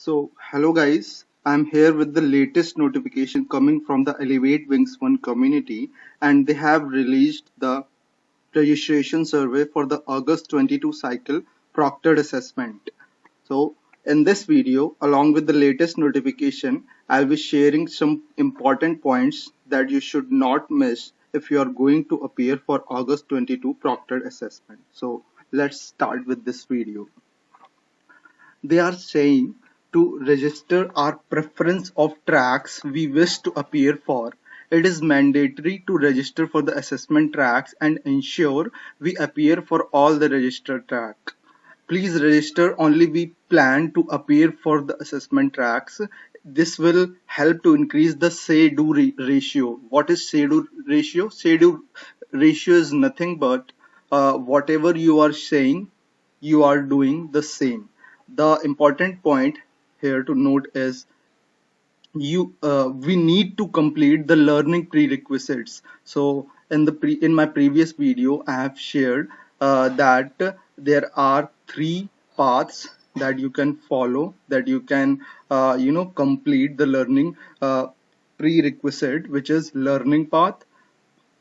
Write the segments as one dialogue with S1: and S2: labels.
S1: So, hello guys, I'm here with the latest notification coming from the Elevate Wings1 community, and they have released the registration survey for the August 22 cycle proctored assessment. So, in this video, along with the latest notification, I'll be sharing some important points that you should not miss if you are going to appear for August 22 proctored assessment. So, let's start with this video. They are saying to register our preference of tracks we wish to appear for. It is mandatory to register for the assessment tracks and ensure we appear for all the registered track. Please register only we plan to appear for the assessment tracks. This will help to increase the say-do ratio. What is say-do ratio? Say-do ratio is nothing but whatever you are saying, you are doing the same. The important point here to note is we need to complete the learning prerequisites. So in my previous video I have shared that there are three paths that you can follow, that you can complete the learning prerequisite, which is learning path,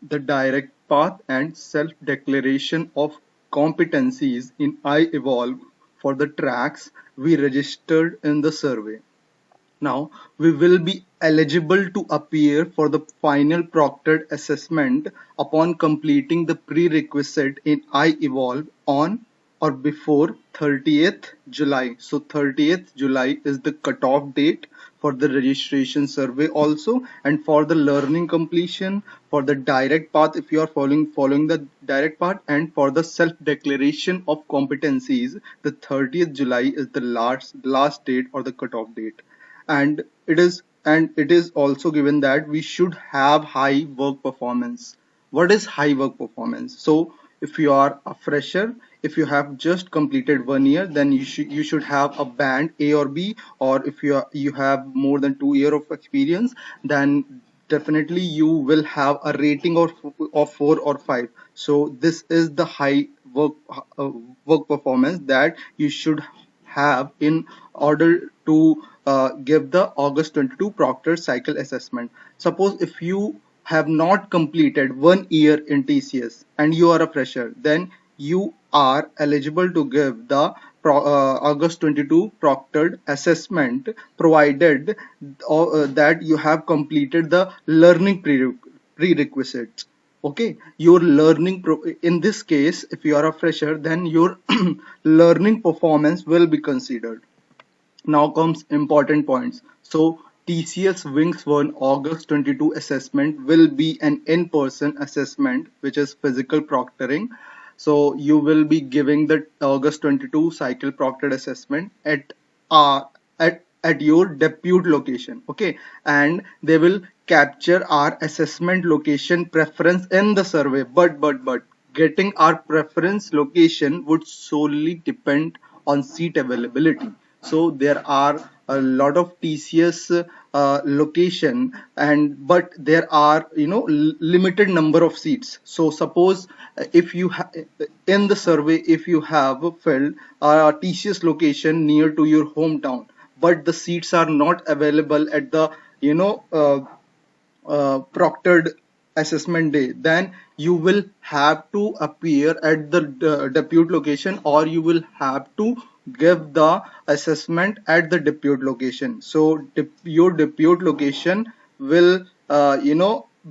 S1: the direct path, and self-declaration of competencies in I-Evolve for the tracks we registered in the survey. Now, we will be eligible to appear for the final proctored assessment upon completing the prerequisite in I-Evolve on or before 30th July. So 30th July is the cutoff date for the registration survey also, and for the learning completion, for the direct path if you are following the direct path, and for the self declaration of competencies, the 30th July is the last date or the cutoff date. And it is also given that we should have high work performance. What is high work performance? So if you are a fresher, if you have just completed 1 year, then you should have a band A or B. Or if you have more than 2 years of experience, then definitely you will have a rating of 4 or 5. So this is the high uh, work performance that you should have in order to give the August 22 Proctor cycle assessment. Suppose if you have not completed 1 year in TCS and you are a fresher, then you are eligible to give the August 22 proctored assessment, provided that you have completed the learning prerequisites. Okay, your learning in this case, if you are a fresher, then your learning performance will be considered. Now comes important points. So TCS Wings1 August 22 assessment will be an in-person assessment, which is physical proctoring. So you will be giving the August 22 cycle proctored assessment uh, at your depute location. Okay, and they will capture our assessment location preference in the survey. But getting our preference location would solely depend on seat availability. So there are a lot of TCS location, and but there are limited number of seats. So suppose if you in the survey, if you have filled a TCS location near to your hometown, but the seats are not available at the you know uh, proctored assessment day, then you will have to appear at the depute location, or you will have to give the assessment at the depute location. So your depute location will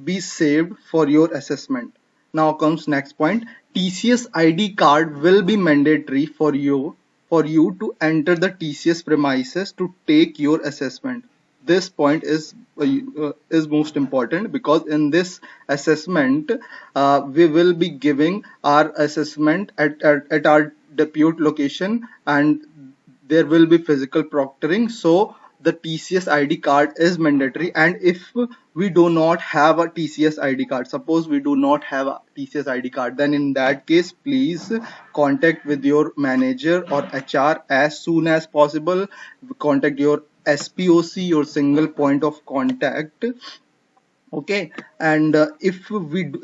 S1: be saved for your assessment. Now comes next point. TCS ID card will be mandatory for you to enter the TCS premises to take your assessment. This point is most important, because in this assessment we will be giving our assessment at our depute location, and there will be physical proctoring. So the TCS ID card is mandatory. And if we do not have a TCS ID card, suppose we do not have a TCS ID card, then in that case, please contact with your manager or HR as soon as possible. Contact your SPOC, your single point of contact, Okay, and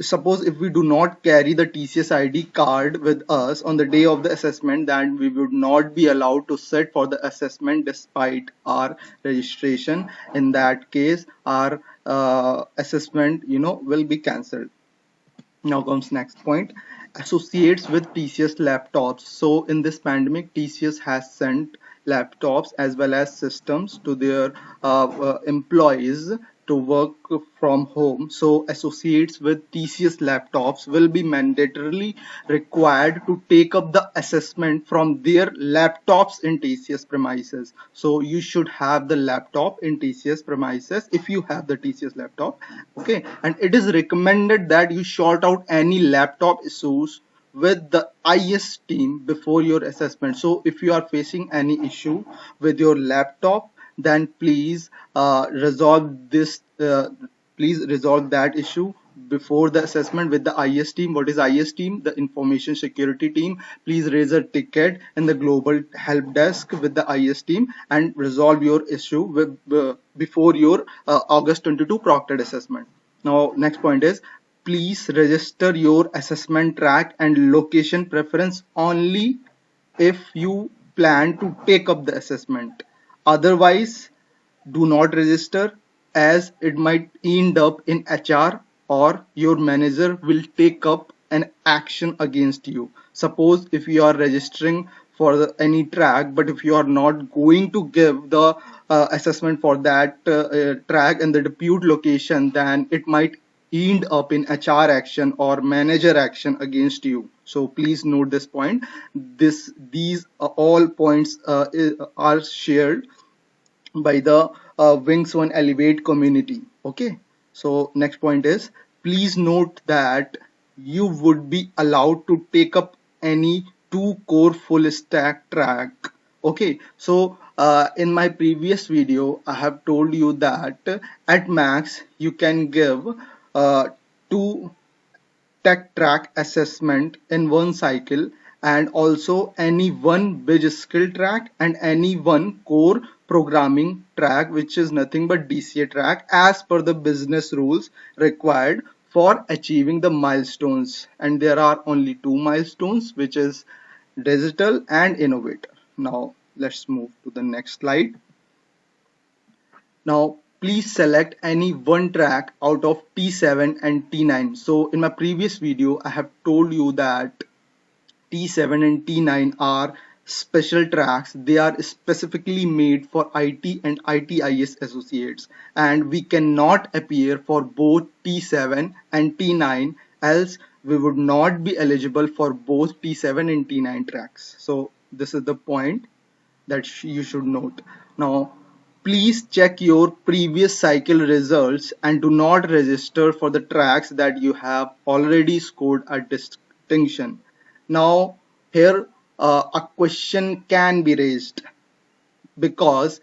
S1: suppose if we do not carry the TCS ID card with us on the day of the assessment, then we would not be allowed to sit for the assessment despite our registration. In that case, our assessment, will be cancelled. Now comes next point, associates with TCS laptops. So in this pandemic, TCS has sent laptops as well as systems to their employees to work from home. So associates with TCS laptops will be mandatorily required to take up the assessment from their laptops in TCS premises. So you should have the laptop in TCS premises if you have the TCS laptop. Okay, and it is recommended that you sort out any laptop issues with the IS team before your assessment. So if you are facing any issue with your laptop, then please resolve that issue before the assessment with the IS team. What is IS team? The information security team. Please raise a ticket in the global help desk with the IS team and resolve your issue before your August 22 proctored assessment. Now next point is, please register your assessment track and location preference only if you plan to take up the assessment. Otherwise, do not register, as it might end up in HR or your manager will take up an action against you. Suppose if you are registering for any track, but if you are not going to give the assessment for that track and the depute location, then it might end up in HR action or manager action against you. So please note this point. These all points are shared by the Wings1 Elevate community. Okay, so next point is, please note that you would be allowed to take up any two core full stack track. Okay, so in my previous video I have told you that at max you can give two tech track assessment in one cycle, and also any one bridge skill track and any one core programming track, which is nothing but DCA track, as per the business rules required for achieving the milestones. And there are only two milestones, which is digital and innovator. Now let's move to the next slide. Now please select any one track out of T7 and T9. So in my previous video I have told you that T7 and T9 are special tracks. They are specifically made for IT and ITIS associates, and we cannot appear for both T7 and T9, else we would not be eligible for both T7 and T9 tracks. So this is the point that you should note. Now please check your previous cycle results and do not register for the tracks that you have already scored a distinction. Now here a question can be raised, because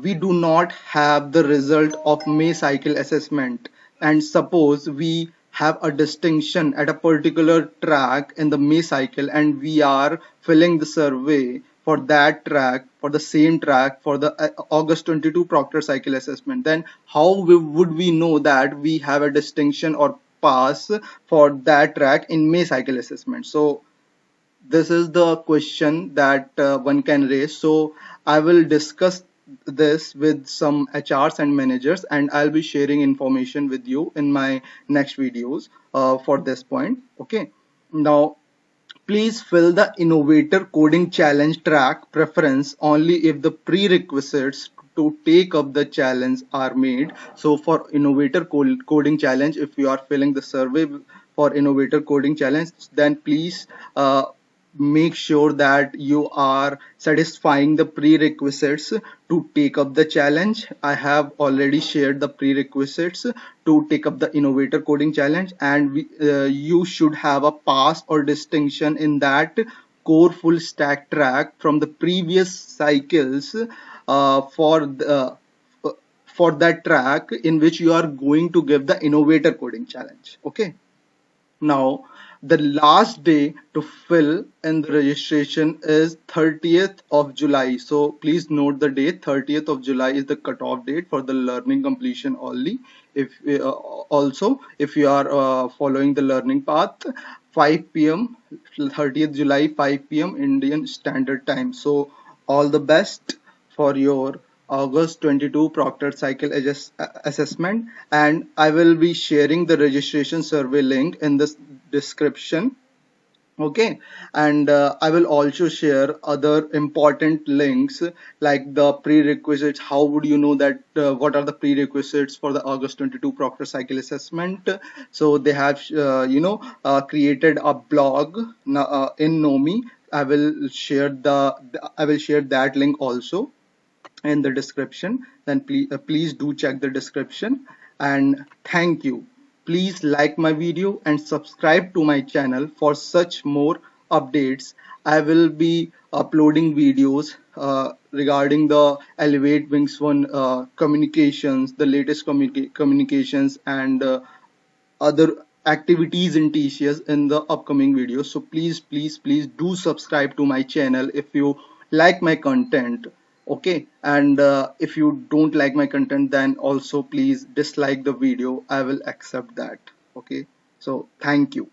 S1: we do not have the result of May cycle assessment, and suppose we have a distinction at a particular track in the May cycle and we are filling the survey for that track, for the same track, for the August 22 proctor cycle assessment, then how would we know that we have a distinction or pass for that track in May cycle assessment? So this is the question that one can raise. So I will discuss this with some HRs and managers, and I'll be sharing information with you in my next videos for this point. Okay, now please fill the innovator coding challenge track preference only if the prerequisites to take up the challenge are made. So for innovator coding challenge, if you are filling the survey for innovator coding challenge, then please make sure that you are satisfying the prerequisites to take up the challenge. I have already shared the prerequisites to take up the innovator coding challenge, and you should have a pass or distinction in that core full stack track from the previous cycles for that track in which you are going to give the innovator coding challenge. Okay, now the last day to fill in the registration is 30th of July. So please note the date. 30th of July is the cutoff date for the learning completion only. If also if you are following the learning path, 5 p.m. 30th July 5 p.m. Indian Standard Time. So all the best for your August 22 Proctored cycle assessment, and I will be sharing the registration survey link in the description. Okay, and I will also share other important links like the prerequisites. How would you know that what are the prerequisites for the August 22 Proctor cycle assessment? So they have created a blog in Nomi. I will share that link also in the description. Then please do check the description, and thank you. Please like my video and subscribe to my channel for such more updates. I will be uploading videos regarding the Elevate Wings1 communications, the latest communications, and other activities in TCS in the upcoming videos. So please do subscribe to my channel if you like my content. Okay, and if you don't like my content, then also please dislike the video. I will accept that. Okay, so thank you.